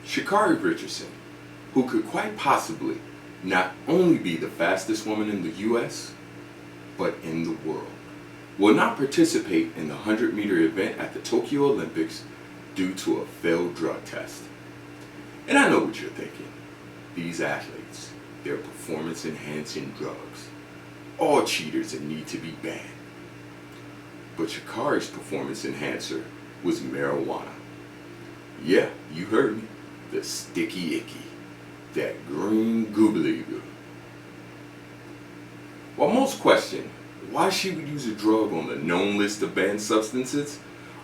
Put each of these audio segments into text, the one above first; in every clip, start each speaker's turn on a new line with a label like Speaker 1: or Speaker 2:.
Speaker 1: Shikari Richardson, who could quite possibly not only be the fastest woman in the US, but in the world, will not participate in the 100-meter event at the Tokyo Olympics due to a failed drug test. And I know what you're thinking. These athletes, they're performance-enhancing drugs. All cheaters and need to be banned. But Shikari's performance enhancer was marijuana. Yeah, you heard me. The sticky icky. That green goobly goo. While most question why she would use a drug on the known list of banned substances,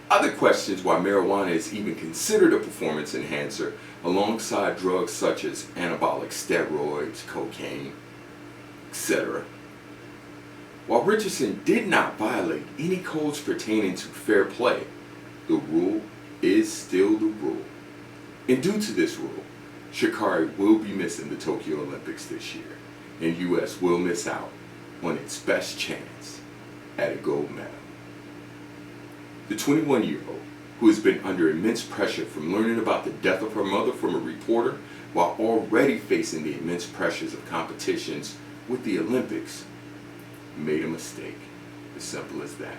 Speaker 1: other questions why marijuana is even considered a performance enhancer alongside drugs such as anabolic steroids, cocaine, etc. While Richardson did not violate any codes pertaining to fair play, the rule is still the rule. And due to this rule, Shikari will be missing the Tokyo Olympics this year, and US will miss out on its best chance at a gold medal. The 21-year-old, who has been under immense pressure from learning about the death of her mother from a reporter while already facing the immense pressures of competitions with the Olympics, made a mistake. As simple as that.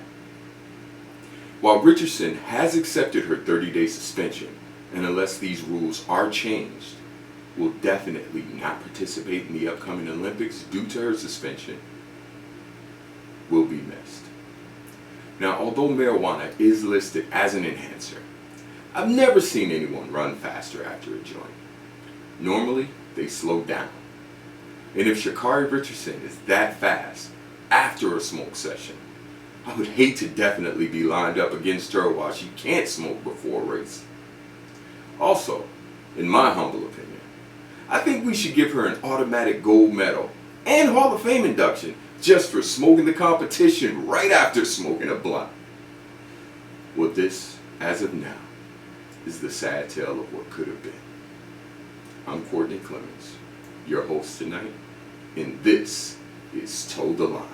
Speaker 1: While Richardson has accepted her 30-day suspension, and unless these rules are changed, will definitely not participate in the upcoming Olympics due to her suspension, will be missed. Now, although marijuana is listed as an enhancer, I've never seen anyone run faster after a joint. Normally, they slow down. And if Shikari Richardson is that fast after a smoke session, I would hate to definitely be lined up against her while she can't smoke before a race. Also, in my humble opinion, I think we should give her an automatic gold medal and Hall of Fame induction just for smoking the competition right after smoking a blunt. Well, this, as of now, is the sad tale of what could have been. I'm Courtney Clemens, your host tonight, and this is Toe the Line.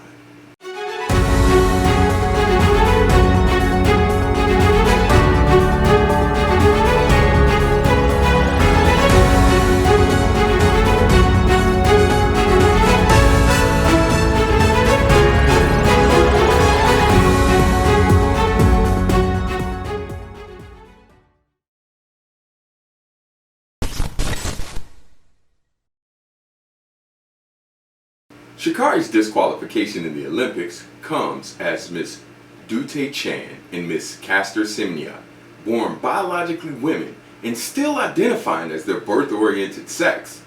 Speaker 1: Shikari's disqualification in the Olympics comes as Miss Dute Chan and Miss Castor Semenya, born biologically women and still identifying as their birth-oriented sex.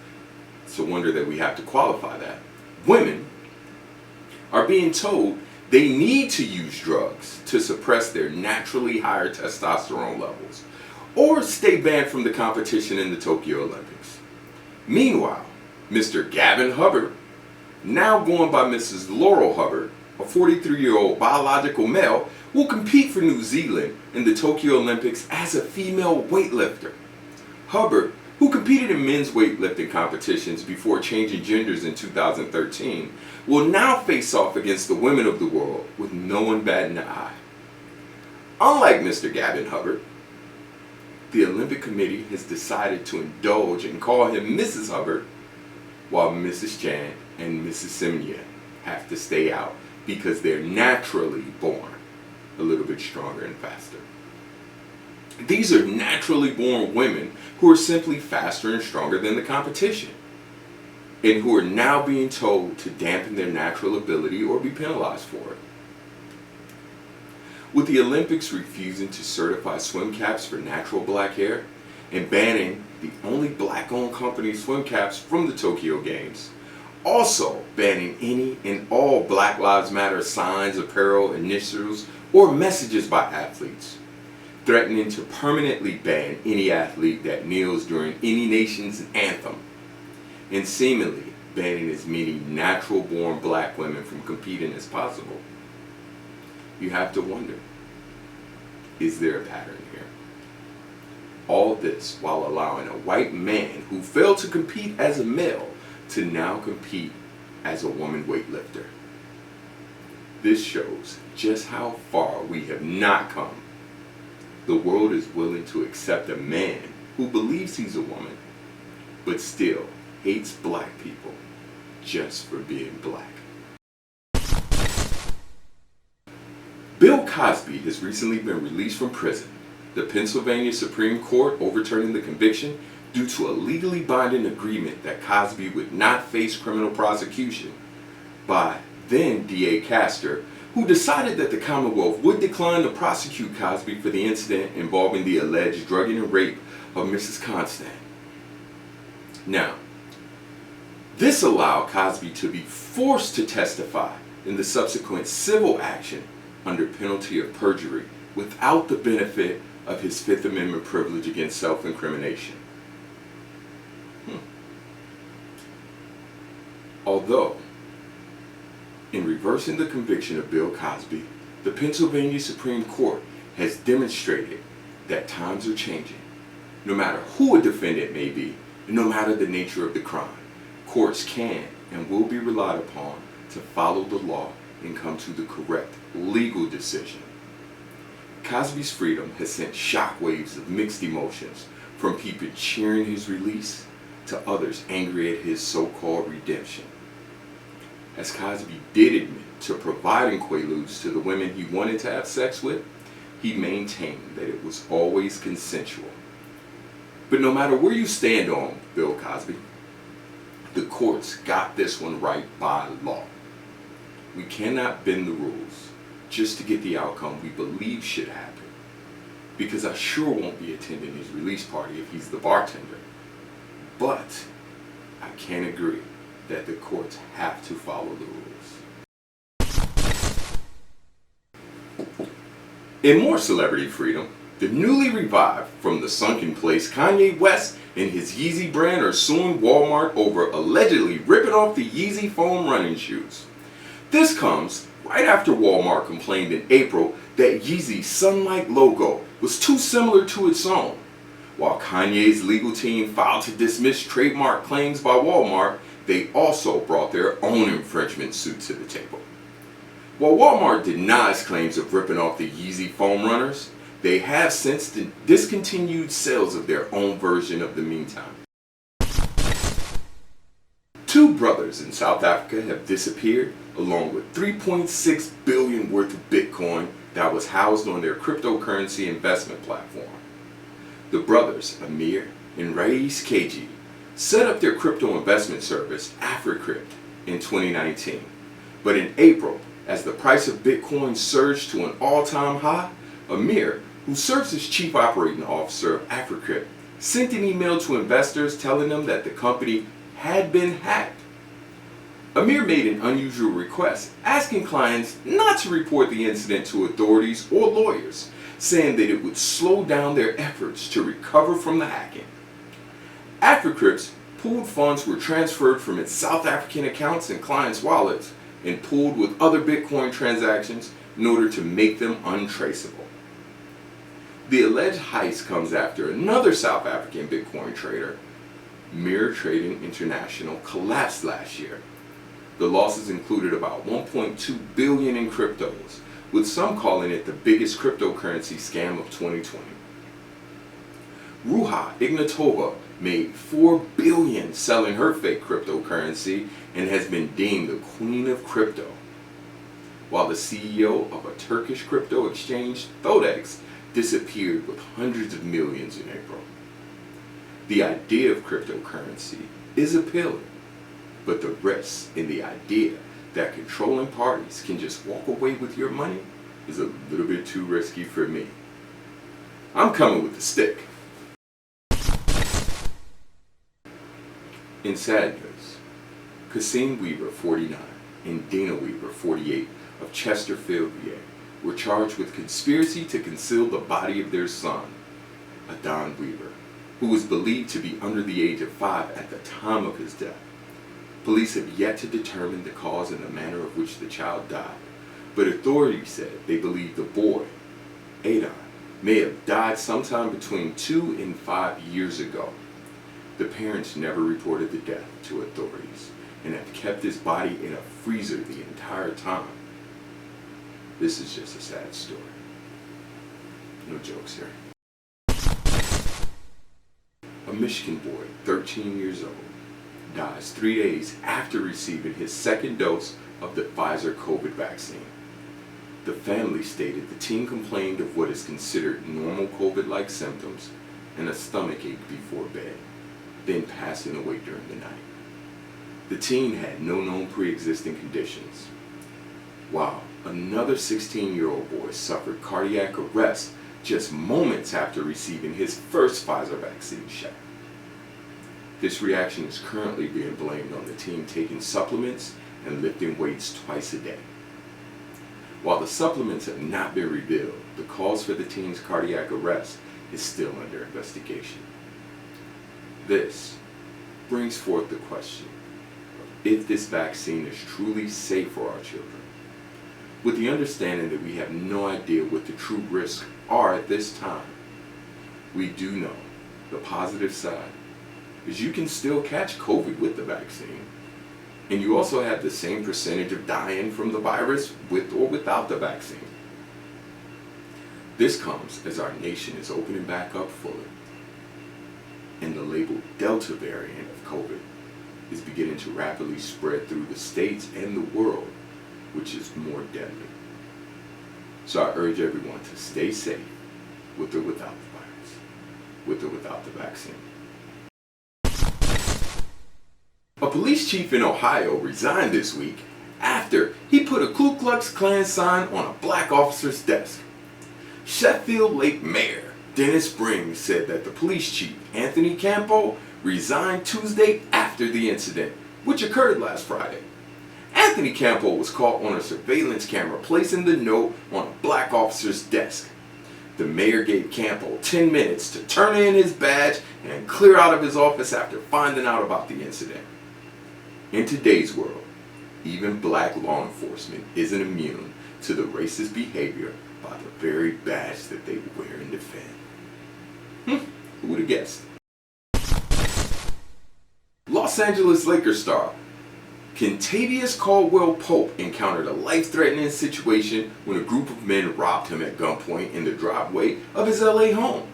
Speaker 1: It's a wonder that we have to qualify that. Women are being told they need to use drugs to suppress their naturally higher testosterone levels or stay banned from the competition in the Tokyo Olympics. Meanwhile, Mr. Gavin Hubbard, now going by Mrs. Laurel Hubbard, a 43-year-old biological male, will compete for New Zealand in the Tokyo Olympics as a female weightlifter. Hubbard, who competed in men's weightlifting competitions before changing genders in 2013, will now face off against the women of the world with no one batting an eye. Unlike Mr. Gavin Hubbard, the Olympic Committee has decided to indulge and call him Mrs. Hubbard, while Mrs. Chan and Mrs. Semenya have to stay out because they're naturally born a little bit stronger and faster. These are naturally born women who are simply faster and stronger than the competition, and who are now being told to dampen their natural ability or be penalized for it. With the Olympics refusing to certify swim caps for natural black hair and banning the only black-owned company swim caps from the Tokyo Games, also banning any and all Black Lives Matter signs, apparel, initials, or messages by athletes, threatening to permanently ban any athlete that kneels during any nation's anthem, and seemingly banning as many natural-born black women from competing as possible. You have to wonder, is there a pattern here? All this while allowing a white man who failed to compete as a male to now compete as a woman weightlifter. This shows just how far we have not come. The world is willing to accept a man who believes he's a woman, but still hates black people just for being black. Bill Cosby has recently been released from prison. The Pennsylvania Supreme Court overturning the conviction due to a legally binding agreement that Cosby would not face criminal prosecution by then DA Castor, who decided that the Commonwealth would decline to prosecute Cosby for the incident involving the alleged drugging and rape of Mrs. Constant. Now, this allowed Cosby to be forced to testify in the subsequent civil action under penalty of perjury without the benefit of his Fifth Amendment privilege against self-incrimination. Although, in reversing the conviction of Bill Cosby, the Pennsylvania Supreme Court has demonstrated that times are changing. No matter who a defendant may be, and no matter the nature of the crime, courts can and will be relied upon to follow the law and come to the correct legal decision. Cosby's freedom has sent shockwaves of mixed emotions, from people cheering his release to others angry at his so-called redemption. As Cosby did admit to providing quaaludes to the women he wanted to have sex with, he maintained that it was always consensual. But no matter where you stand on Bill Cosby, the courts got this one right by law. We cannot bend the rules just to get the outcome we believe should happen, because I sure won't be attending his release party if he's the bartender. But I can agree that the courts have to follow the rules. In more celebrity freedom, the newly revived From the Sunken Place Kanye West and his Yeezy brand are suing Walmart over allegedly ripping off the Yeezy foam running shoes. This comes right after Walmart complained in April that Yeezy's Sunlight logo was too similar to its own. While Kanye's legal team filed to dismiss trademark claims by Walmart, they also brought their own infringement suit to the table. While Walmart denies claims of ripping off the Yeezy foam runners, they have since discontinued sales of their own version of the meantime. Two brothers in South Africa have disappeared, along with $3.6 billion worth of Bitcoin that was housed on their cryptocurrency investment platform. The brothers, Amir and Rais Keji, set up their crypto investment service, Afrocrypt, in 2019. But in April, as the price of Bitcoin surged to an all-time high, Amir, who serves as chief operating officer of Afrocrypt, sent an email to investors telling them that the company had been hacked. Amir made an unusual request, asking clients not to report the incident to authorities or lawyers, saying that it would slow down their efforts to recover from the hacking. Afrocrypt's pooled funds were transferred from its South African accounts and clients' wallets and pooled with other Bitcoin transactions in order to make them untraceable. The alleged heist comes after another South African Bitcoin trader, Mirror Trading International, collapsed last year. The losses included about $1.2 billion in cryptos, with some calling it the biggest cryptocurrency scam of 2020. Ruha Ignatova made $4 billion selling her fake cryptocurrency and has been deemed the queen of crypto. While the CEO of a Turkish crypto exchange, Thodex, disappeared with hundreds of millions in April. The idea of cryptocurrency is appealing, but the risk in the idea that controlling parties can just walk away with your money is a little bit too risky for me. I'm coming with the stick. In sad news, Kasim Weaver, 49, and Dina Weaver, 48, of Chesterfield, VA, were charged with conspiracy to conceal the body of their son, Adon Weaver, who was believed to be under the age of 5 at the time of his death. Police have yet to determine the cause and the manner of which the child died, but authorities said they believe the boy, Adon, may have died sometime between 2 and 5 years ago. The parents never reported the death to authorities and have kept his body in a freezer the entire time. This is just a sad story. No jokes here. A Michigan boy, 13 years old, dies 3 days after receiving his second dose of the Pfizer COVID vaccine. The family stated the teen complained of what is considered normal COVID-like symptoms and a stomachache before bed, then passing away during the night. The teen had no known pre-existing conditions, while another 16-year-old boy suffered cardiac arrest just moments after receiving his first Pfizer vaccine shot. This reaction is currently being blamed on the teen taking supplements and lifting weights twice a day. While the supplements have not been revealed, the cause for the teen's cardiac arrest is still under investigation. This brings forth the question of if this vaccine is truly safe for our children. With the understanding that we have no idea what the true risks are at this time, we do know the positive side is you can still catch COVID with the vaccine, and you also have the same percentage of dying from the virus with or without the vaccine. This comes as our nation is opening back up fully, and the labeled Delta variant of COVID is beginning to rapidly spread through the states and the world, which is more deadly. So I urge everyone to stay safe with or without the virus, with or without the vaccine. A police chief in Ohio resigned this week after he put a Ku Klux Klan sign on a black officer's desk. Sheffield Lake Mayor Dennis Springs said that the police chief, Anthony Campo, resigned Tuesday after the incident, which occurred last Friday. Anthony Campo was caught on a surveillance camera placing the note on a black officer's desk. The mayor gave Campo 10 minutes to turn in his badge and clear out of his office after finding out about the incident. In today's world, even black law enforcement isn't immune to the racist behavior by the very badge that they wear and defend. Who would have guessed? Los Angeles Lakers star Kentavious Caldwell-Pope encountered a life-threatening situation when a group of men robbed him at gunpoint in the driveway of his LA home.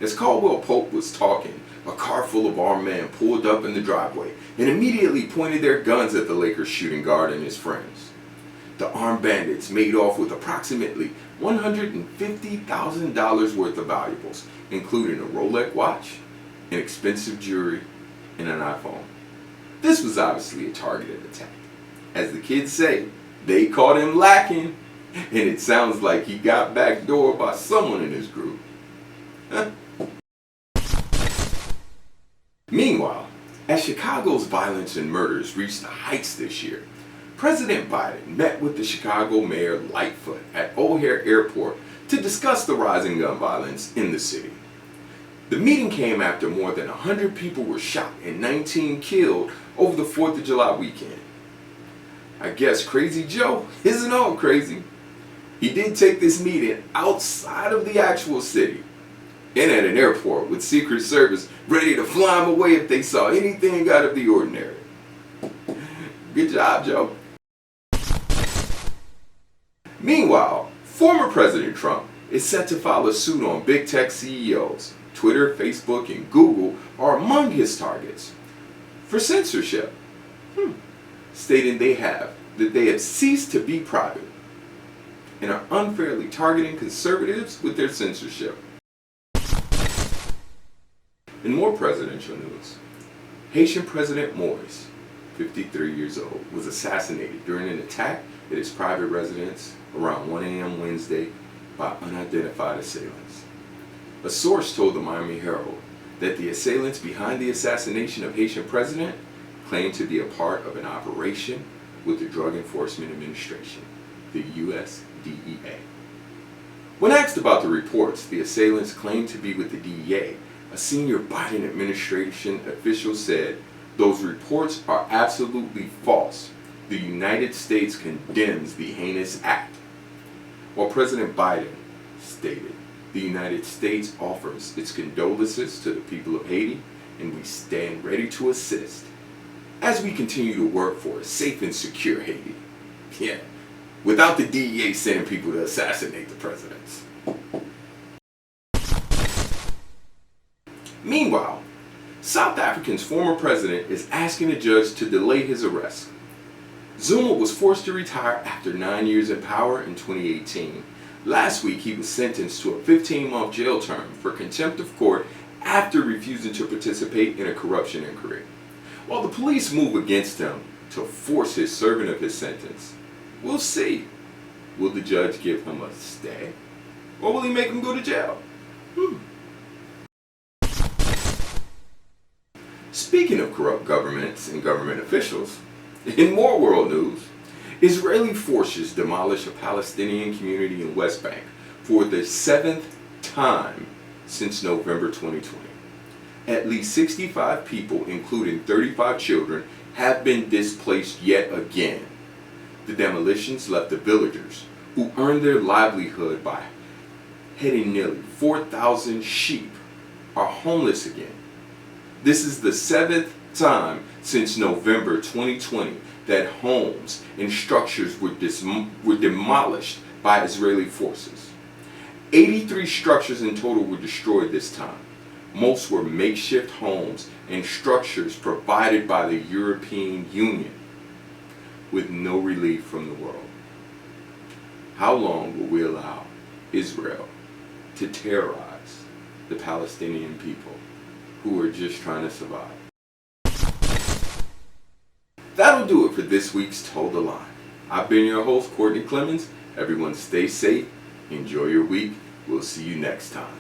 Speaker 1: As Caldwell-Pope was talking, a car full of armed men pulled up in the driveway and immediately pointed their guns at the Lakers shooting guard and his friends. The armed bandits made off with approximately $150,000 worth of valuables, including a Rolex watch, an expensive jewelry, and an iPhone. This was obviously a targeted attack. As the kids say, they caught him lacking, and it sounds like he got backdoored by someone in his group. Meanwhile, as Chicago's violence and murders reached the heights this year, President Biden met with the Chicago Mayor Lightfoot at O'Hare Airport to discuss the rising gun violence in the city. The meeting came after more than 100 people were shot and 19 killed over the 4th of July weekend. I guess Crazy Joe isn't all crazy. He did take this meeting outside of the actual city and at an airport with Secret Service ready to fly him away if they saw anything out of the ordinary. Good job, Joe. Meanwhile, former President Trump is set to file a suit on big tech CEOs. Twitter, Facebook, and Google are among his targets for censorship, stating they have ceased to be private and are unfairly targeting conservatives with their censorship. In more presidential news, Haitian President Moise, 53 years old, was assassinated during an attack at his private residence around 1 a.m. Wednesday by unidentified assailants. A source told the Miami Herald that the assailants behind the assassination of Haitian president claimed to be a part of an operation with the Drug Enforcement Administration, the USDEA. When asked about the reports the assailants claimed to be with the DEA, a senior Biden administration official said, "Those reports are absolutely false. The United States condemns the heinous act." While President Biden stated, "The United States offers its condolences to the people of Haiti, and we stand ready to assist as we continue to work for a safe and secure Haiti." Yeah, without the DEA sending people to assassinate the presidents. Meanwhile, South Africa's former president is asking a judge to delay his arrest. Zuma was forced to retire after 9 years in power in 2018. Last week, he was sentenced to a 15-month jail term for contempt of court after refusing to participate in a corruption inquiry. While the police move against him to force his serving of his sentence, we'll see. Will the judge give him a stay? Or will he make him go to jail? Speaking of corrupt governments and government officials, in more world news, Israeli forces demolish a Palestinian community in West Bank for the 7th time since November 2020. At least 65 people, including 35 children, have been displaced yet again. The demolitions left the villagers, who earned their livelihood by heading nearly 4,000 sheep, are homeless again. This is the 7th time since November 2020 that homes and structures were demolished by Israeli forces. 83 structures in total were destroyed this time. Most were makeshift homes and structures provided by the European Union, with no relief from the world. How long will we allow Israel to terrorize the Palestinian people who are just trying to survive? That'll do it for this week's Toe the Line. I've been your host, Courtney Clemens. Everyone stay safe, enjoy your week. We'll see you next time.